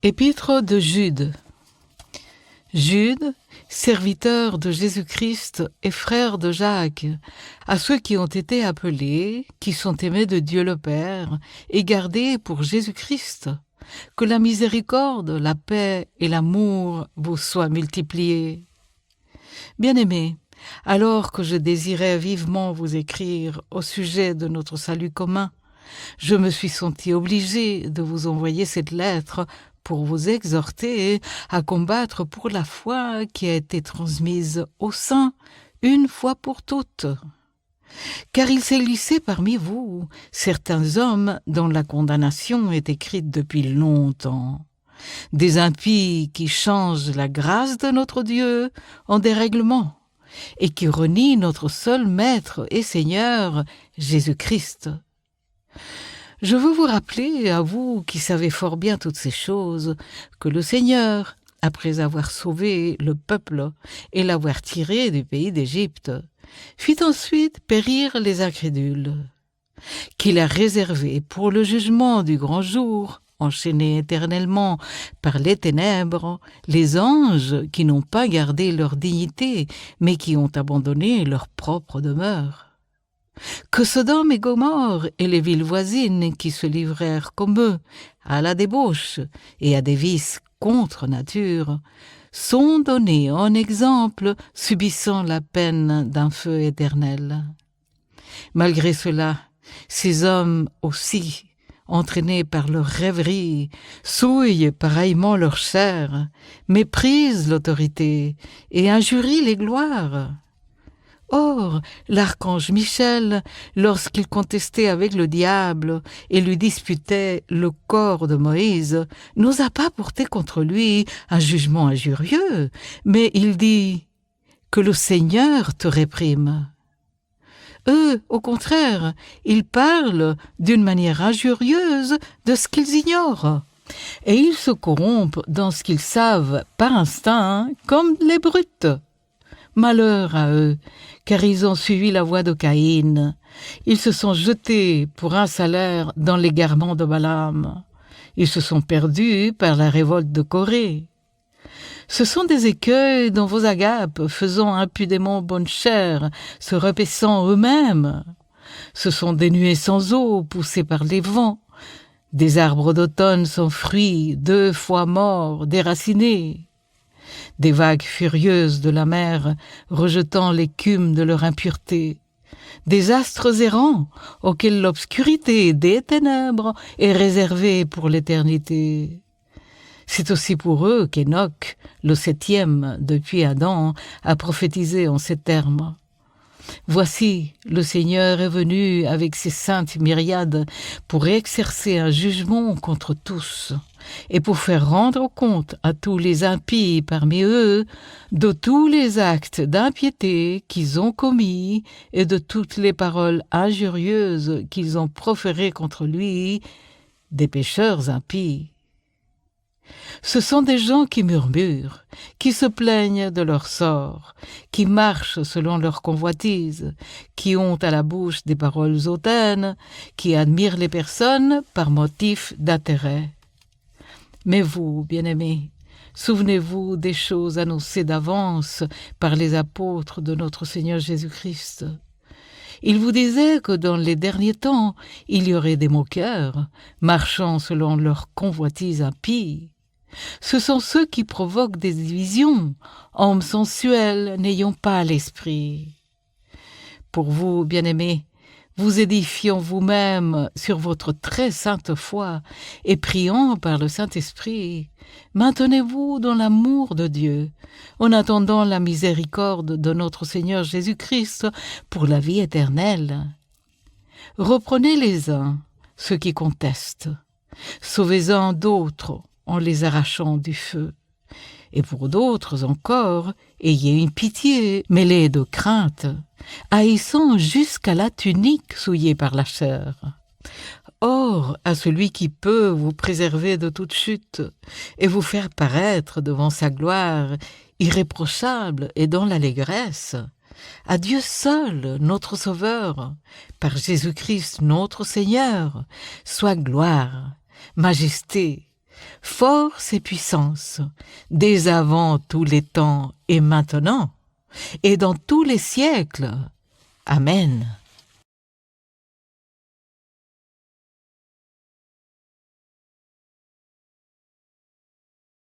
Épître de Jude. Jude, serviteur de Jésus-Christ et frère de Jacques, à ceux qui ont été appelés, qui sont aimés de Dieu le Père et gardés pour Jésus-Christ, que la miséricorde, la paix et l'amour vous soient multipliés. Bien-aimés, alors que je désirais vivement vous écrire au sujet de notre salut commun, je me suis senti obligé de vous envoyer cette lettre pour vous exhorter à combattre pour la foi qui a été transmise aux saints une fois pour toutes. Car il s'est glissé parmi vous certains hommes dont la condamnation est écrite depuis longtemps, des impies qui changent la grâce de notre Dieu en dérèglement et qui renient notre seul Maître et Seigneur, Jésus-Christ. Je veux vous rappeler, à vous qui savez fort bien toutes ces choses, que le Seigneur, après avoir sauvé le peuple et l'avoir tiré du pays d'Égypte, fit ensuite périr les incrédules, qu'il a réservé pour le jugement du grand jour, enchaînés éternellement par les ténèbres, les anges qui n'ont pas gardé leur dignité, mais qui ont abandonné leur propre demeure. Que Sodome et Gomorrhe et les villes voisines qui se livrèrent comme eux à la débauche et à des vices contre nature sont donnés en exemple, subissant la peine d'un feu éternel. Malgré cela, ces hommes aussi, entraînés par leur rêverie, souillent pareillement leur chair, méprisent l'autorité et injurient les gloires. Or, l'archange Michel, lorsqu'il contestait avec le diable et lui disputait le corps de Moïse, n'osa pas porter contre lui un jugement injurieux, mais il dit « Que le Seigneur te réprime ». Eux, au contraire, ils parlent d'une manière injurieuse de ce qu'ils ignorent, et ils se corrompent dans ce qu'ils savent par instinct comme les brutes. Malheur à eux, car ils ont suivi la voie de Caïn. Ils se sont jetés pour un salaire dans l'égarement de Balaam. Ils se sont perdus par la révolte de Corée. Ce sont des écueils dont vos agapes, faisant impudemment bonne chère, se repaissant eux-mêmes. Ce sont des nuées sans eau poussées par les vents, des arbres d'automne sans fruits, 2 fois morts, déracinés. Des vagues furieuses de la mer rejetant l'écume de leur impureté, des astres errants auxquels l'obscurité des ténèbres est réservée pour l'éternité. C'est aussi pour eux qu'Enoch, le 7e depuis Adam, a prophétisé en ces termes. Voici, le Seigneur est venu avec ses saintes myriades pour exercer un jugement contre tous et pour faire rendre compte à tous les impies parmi eux de tous les actes d'impiété qu'ils ont commis et de toutes les paroles injurieuses qu'ils ont proférées contre lui, des pécheurs impies. Ce sont des gens qui murmurent, qui se plaignent de leur sort, qui marchent selon leur convoitise, qui ont à la bouche des paroles hautaines, qui admirent les personnes par motif d'intérêt. Mais vous, bien-aimés, souvenez-vous des choses annoncées d'avance par les apôtres de notre Seigneur Jésus-Christ. Ils vous disaient que dans les derniers temps, il y aurait des moqueurs, marchant selon leur convoitise impie. Ce sont ceux qui provoquent des divisions, hommes sensuels n'ayant pas l'esprit. Pour vous, bien-aimés, vous édifiant vous-même sur votre très sainte foi et priant par le Saint-Esprit, maintenez-vous dans l'amour de Dieu, en attendant la miséricorde de notre Seigneur Jésus-Christ pour la vie éternelle. Reprenez les uns, ceux qui contestent, sauvez-en d'autres, en les arrachant du feu. Et pour d'autres encore, ayez une pitié mêlée de crainte, haïssant jusqu'à la tunique souillée par la chair. Or, à celui qui peut vous préserver de toute chute et vous faire paraître devant sa gloire irréprochable et dans l'allégresse, à Dieu seul, notre Sauveur, par Jésus-Christ notre Seigneur, soit gloire, majesté, force et puissance, dès avant tous les temps et maintenant, et dans tous les siècles. Amen.